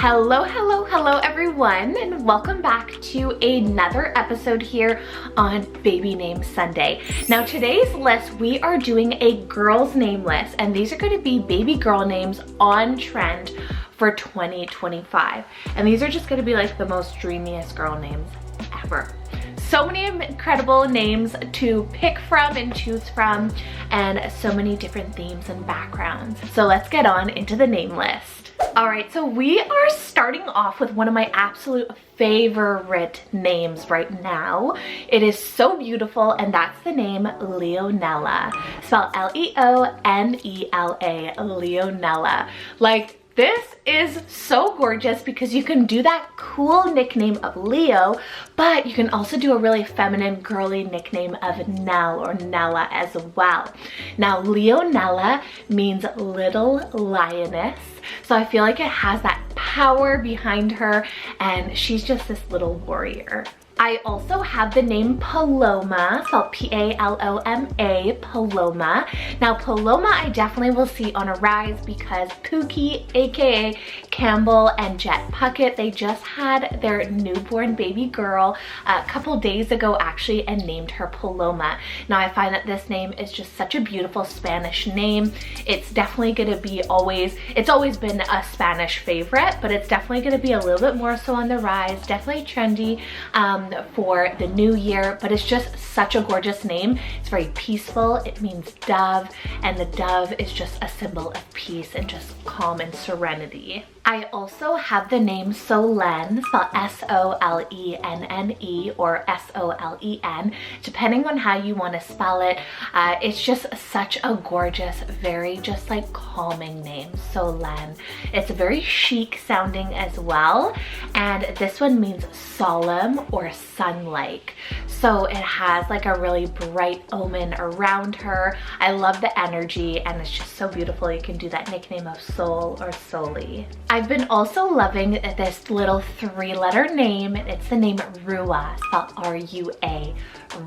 Hello everyone, and welcome back to another episode here on Baby Name Sunday. Now today's list, we are doing a girls name list, and these are going to be baby girl names on trend for 2025. And these are just going to be like the most dreamiest girl names ever. So many incredible names to pick from and choose from, and so many different themes and backgrounds. So let's get on into the name list. Alright, so we are starting off with one of my absolute favorite names right now. It is so beautiful, and that's the name Leonella. Spelled L-E-O-N-E-L-A, Leonella. Like, this is so gorgeous because you can do that cool nickname of Leo, but you can also do a really feminine, girly nickname of Nell or Nella as well. Now, Leonella means little lioness, so I feel like it has that power behind her, and she's just this little warrior. I also have the name Paloma, spelled P-A-L-O-M-A, Paloma. Now Paloma I definitely will see on a rise because Pookie, aka Campbell, and Jet Puckett, they just had their newborn baby girl a couple days ago actually, and named her Paloma. Now I find that this name is just such a beautiful Spanish name. It's definitely gonna be it's always been a Spanish favorite, but it's definitely gonna be a little bit more so on the rise, definitely trendy for the new year, but it's just such a gorgeous name. It's very peaceful. It means dove, and the dove is just a symbol of peace and just calm and serenity. I also have the name Solenn, spelled S-O-L-E-N-N-E or S-O-L-E-N, depending on how you want to spell it. It's just such a gorgeous, very just like calming name, Solenn. It's very chic sounding as well, and this one means solemn or sun-like. So it has like a really bright omen around her. I love the energy, and it's just so beautiful. You can do that nickname of Soul or Soli. I've been also loving this little three-letter name. It's the name Rua, spelled R-U-A,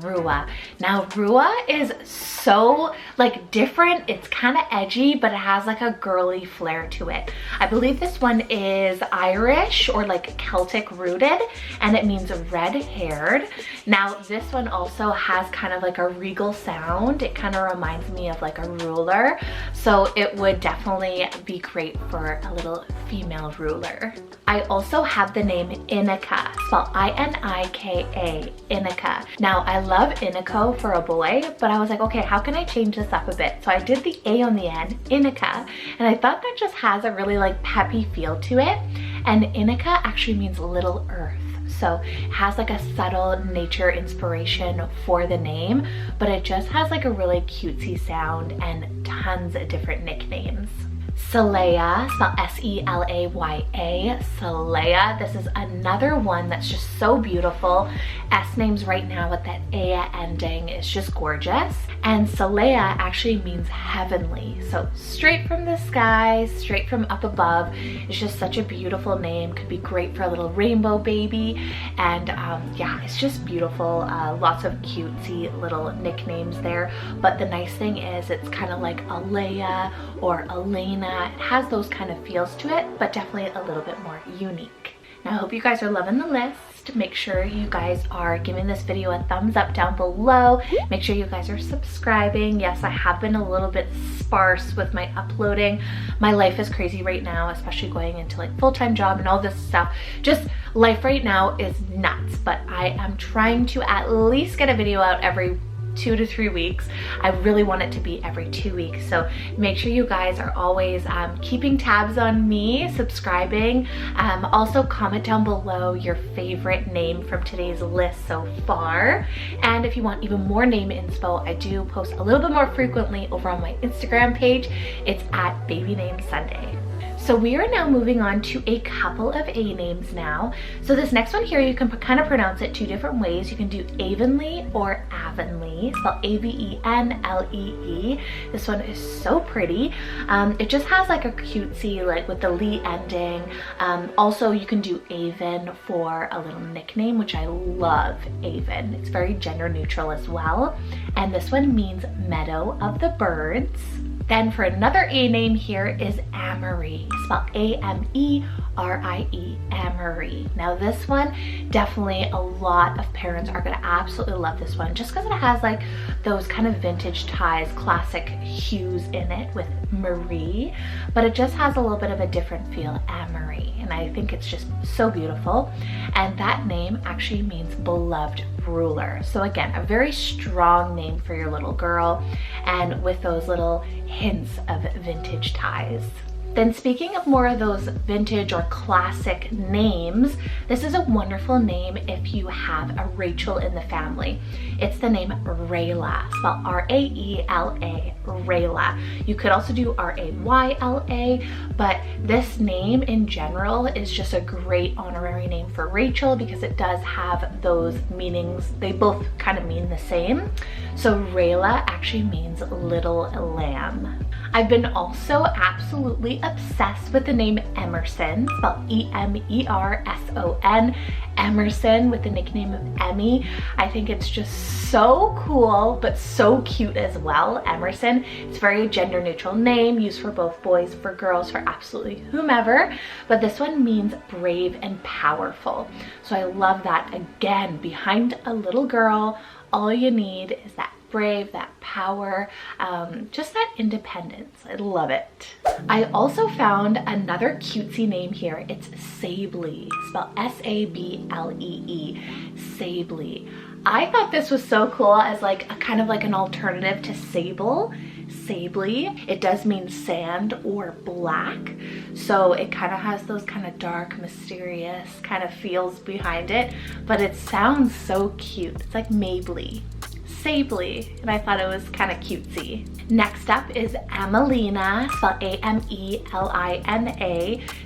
Rua. Now Rua is so like different. It's kind of edgy, but it has like a girly flair to it. I believe this one is Irish or like Celtic rooted, and it means red-haired. Now this one also has kind of like a regal sound. It kind of reminds me of like a ruler, so it would definitely be great for a little female ruler. I also have the name Inika, spelled I-N-I-K-A, Inika. Now I love Iniko for a boy, but I was like, okay, how can I change this up a bit? So I did the A on the end, Inika, and I thought that just has a really like peppy feel to it. And Inika actually means little earth. So it has like a subtle nature inspiration for the name, but it just has like a really cutesy sound and tons of different nicknames. Salaya, spelled S-E-L-A-Y-A, Salaya. This is another one that's just so beautiful. S names right now with that A ending is just gorgeous. And Salaya actually means heavenly. So straight from the sky, straight from up above. It's just such a beautiful name. Could be great for a little rainbow baby. And yeah, it's just beautiful. Lots of cutesy little nicknames there. But the nice thing is it's kind of like Alea or Elena. It has those kind of feels to it, but definitely a little bit more unique. Now I hope you guys are loving the list. Make sure you guys are giving this video a thumbs up down below. Make sure you guys are subscribing. Yes, I have been a little bit sparse with my uploading. My life is crazy right now, especially going into like full-time job and all this stuff. Just life right now is nuts, but I am trying to at least get a video out every 2 to 3 weeks. I really want it to be every 2 weeks, so make sure you guys are always keeping tabs on me, subscribing. Also comment down below your favorite name from today's list so far, and if you want even more name inspo, I do post a little bit more frequently over on my Instagram page. It's at Baby Name Sunday. So we are now moving on to a couple of A names now. So this next one here, you can kind of pronounce it two different ways. You can do Avonlea or Avonlea, spelled A-V-E-N-L-E-E. This one is so pretty. It just has like a cutesy, like with the Lee ending. Also, you can do Avon for a little nickname, which I love, Avon. It's very gender neutral as well. And this one means Meadow of the Birds. Then for another A name here is Amory, spelled A-M-E R-I-E, Amory. Now this one, definitely a lot of parents are gonna absolutely love this one just because it has like those kind of vintage ties, classic hues in it with Marie, but it just has a little bit of a different feel, Amory, and I think it's just so beautiful. And that name actually means beloved ruler. So again, a very strong name for your little girl, and with those little hints of vintage ties. Then speaking of more of those vintage or classic names, this is a wonderful name if you have a Rachel in the family. It's the name Rayla, spelled R-A-E-L-A, Rayla. You could also do R-A-Y-L-A, but this name in general is just a great honorary name for Rachel because it does have those meanings. They both kind of mean the same. So Rayla actually means little lamb. I've been also absolutely obsessed with the name Emerson, spelled E-M-E-R-S-O-N, Emerson, with the nickname of Emmy. I think it's just so cool, but so cute as well, Emerson. It's a very gender neutral name, used for both boys, for girls, for absolutely whomever, but this one means brave and powerful. So I love that. Again, behind a little girl, all you need is that brave, that power, just that independence. I love it. I also found another cutesy name here. It's Sablee, spelled S-A-B-L-E-E, Sablee. I thought this was so cool as like a kind of like an alternative to sable. Sablee, it does mean sand or black, so it kind of has those kind of dark, mysterious kind of feels behind it, but it sounds so cute. It's like Mabley. Sablee, and I thought it was kind of cutesy. Next up is Amelina, spelled A-M-E-L-I-N-A.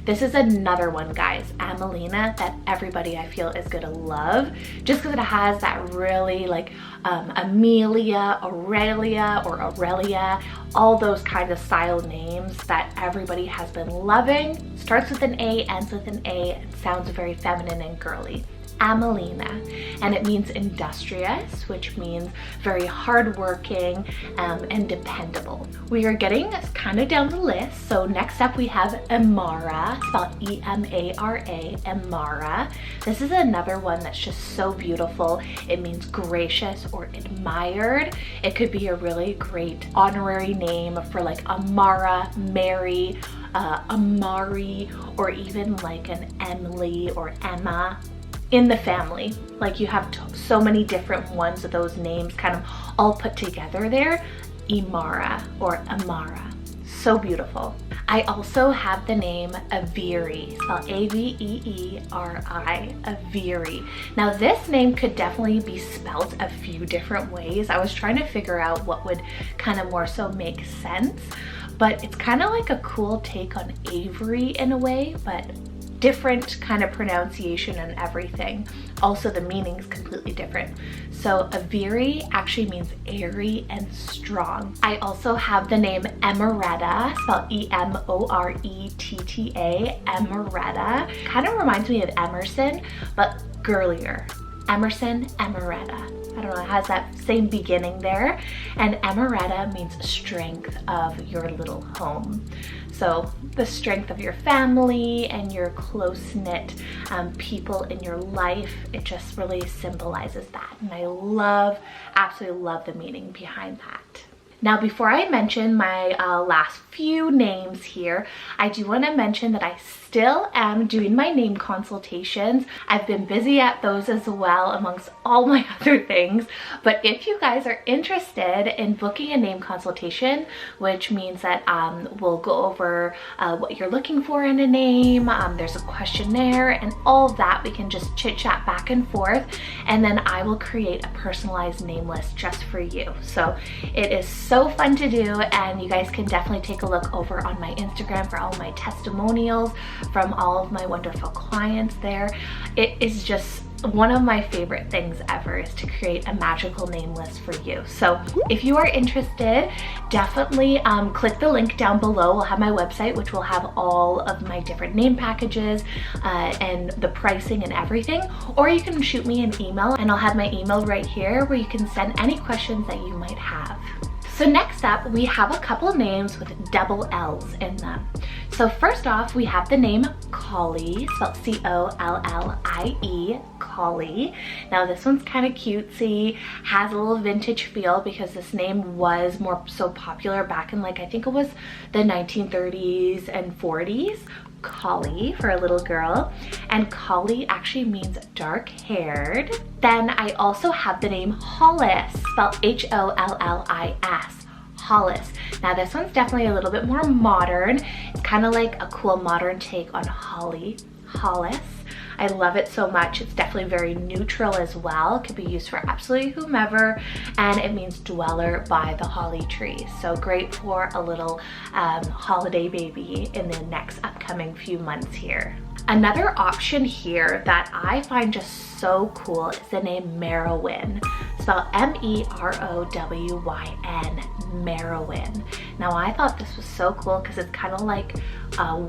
This is another one, guys, Amelina, that everybody I feel is gonna love, just because it has that really like Amelia, Aurelia, or Aurelia, all those kind of style names that everybody has been loving. Starts with an A, ends with an A, and sounds very feminine and girly. Amelina, and it means industrious, which means very hardworking and dependable. We are getting kind of down the list, so next up we have Amara, spelled E-M-A-R-A, Amara. This is another one that's just so beautiful. It means gracious or admired. It could be a really great honorary name for like Amara, Mary, Amari, or even like an Emily or Emma in the family. Like you have so many different ones of those names kind of all put together there. Imara or Amara. So beautiful. I also have the name Avery, spelled A-V-E-E-R-I, Avery. Now this name could definitely be spelled a few different ways. I was trying to figure out what would kind of more so make sense, but it's kind of like a cool take on Avery in a way, but different kind of pronunciation and everything. Also the meaning's completely different. So Avery actually means airy and strong. I also have the name Emeretta, spelled E-M-O-R-E-T-T-A, Emeretta. Kind of reminds me of Emerson, but girlier. Emerson, Emeretta. I don't know, it has that same beginning there. And Emeretta means strength of your little home. So the strength of your family and your close-knit people in your life, it just really symbolizes that. And I love, absolutely love the meaning behind that. Now, before I mention my last few names here, I do want to mention that I still am doing my name consultations. I've been busy at those as well amongst all my other things, but if you guys are interested in booking a name consultation, which means that we'll go over what you're looking for in a name, there's a questionnaire and all of that, we can just chit chat back and forth, and then I will create a personalized name list just for you. So it is so fun to do, and you guys can definitely take a look over on my Instagram for all my testimonials from all of my wonderful clients there. It is just one of my favorite things ever, is to create a magical name list for you. So if you are interested, definitely click the link down below. We'll have my website, which will have all of my different name packages and the pricing and everything, or you can shoot me an email and I'll have my email right here where you can send any questions that you might have. So next up, we have a couple names with double L's in them. So first off, we have the name Collie, spelled C-O-L-L-I-E, Collie. Now this one's kind of cutesy, has a little vintage feel because this name was more so popular back in like, I think it was the 1930s and 40s. Collie for a little girl, and Collie actually means dark-haired. Then I also have the name Hollis, spelled H-O-L-L-I-S, Hollis. Now this one's definitely a little bit more modern. It's kind of like a cool modern take on Holly, Hollis. I love it so much. It's definitely very neutral as well. It could be used for absolutely whomever, and it means dweller by the holly tree. So great for a little holiday baby in the next upcoming few months here. Another option here that I find just so cool is the name Merowyn, spelled M-E-R-O-W-Y-N, Merowyn. Now I thought this was so cool because it's kind of like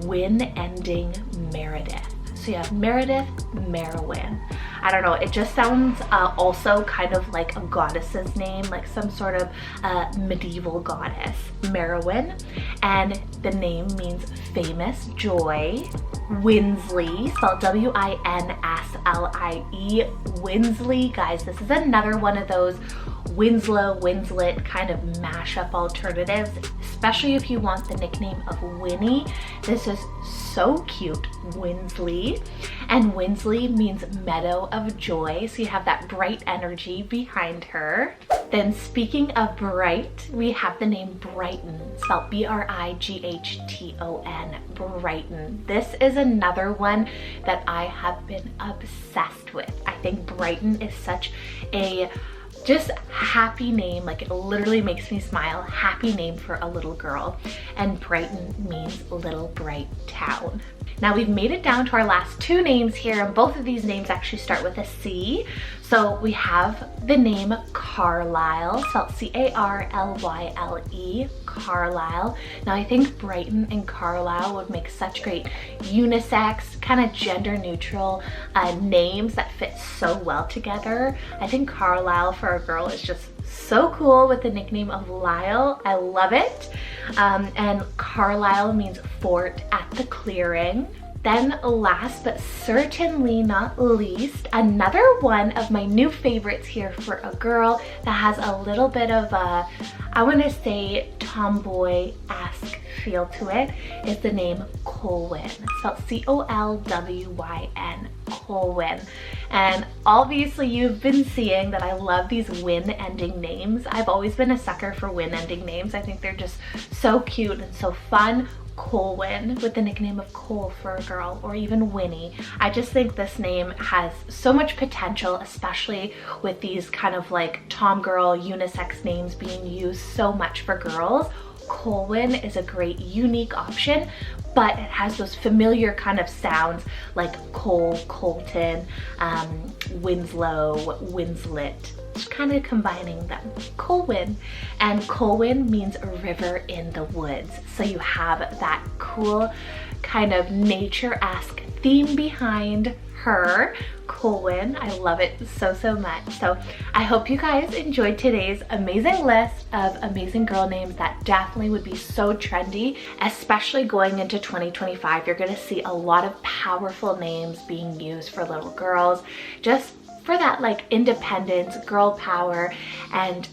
Wyn ending Meredith. So you have Meredith, Merowyn. I don't know, it just sounds also kind of like a goddess's name, like some sort of medieval goddess, Merowyn. And the name means famous joy. Winsley, spelled W-I-N-S-L-I-E, Winsley. Guys, this is another one of those Winslow, Winslet kind of mashup alternatives, especially if you want the nickname of Winnie. This is so cute, Winsley. And Winsley means meadow of joy, so you have that bright energy behind her. Then speaking of bright, we have the name Brighton, spelled B-R-I-G-H-T-O-N, Brighton. This is another one that I have been obsessed with. I think Brighton is such a just happy name, like it literally makes me smile. Happy name for a little girl. And Brighton means little bright town. Now we've made it down to our last two names here, and both of these names actually start with a C. So we have the name Carlisle, spelled C-A-R-L-Y-L-E, Carlisle. Now I think Brighton and Carlisle would make such great unisex, kind of gender neutral names that fit so well together. I think Carlisle for a girl is just so cool with the nickname of Lyle. I love it. And Carlisle means fort at the clearing. Then last but certainly not least, another one of my new favorites here for a girl that has a little bit of a, I want to say, tomboy-esque feel to it, is the name Colwyn, spelled C-O-L-W-Y-N, Colwyn. And obviously you've been seeing that I love these Wyn ending names. I've always been a sucker for Wyn ending names. I think they're just so cute and so fun. Colwyn with the nickname of Cole for a girl, or even Winnie. I just think this name has so much potential, especially with these kind of like tom girl unisex names being used so much for girls. Colwyn is a great unique option, but it has those familiar kind of sounds like Cole, Colton, Winslow, Winslet, kind of combining them. Colwyn. And Colwyn means a river in the woods. So you have that cool kind of nature-esque theme behind her. Colwyn. I love it so, so much. So I hope you guys enjoyed today's amazing list of amazing girl names that definitely would be so trendy, especially going into 2025. You're going to see a lot of powerful names being used for little girls, just for that like independence, girl power, and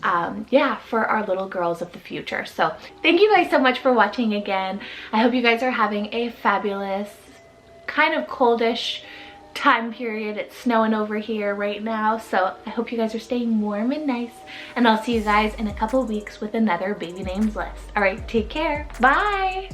yeah, for our little girls of the future. So thank you guys so much for watching again. I hope you guys are having a fabulous, kind of coldish time period. It's snowing over here right now, so I hope you guys are staying warm and nice, and I'll see you guys in a couple of weeks with another baby names list. All right, take care. Bye.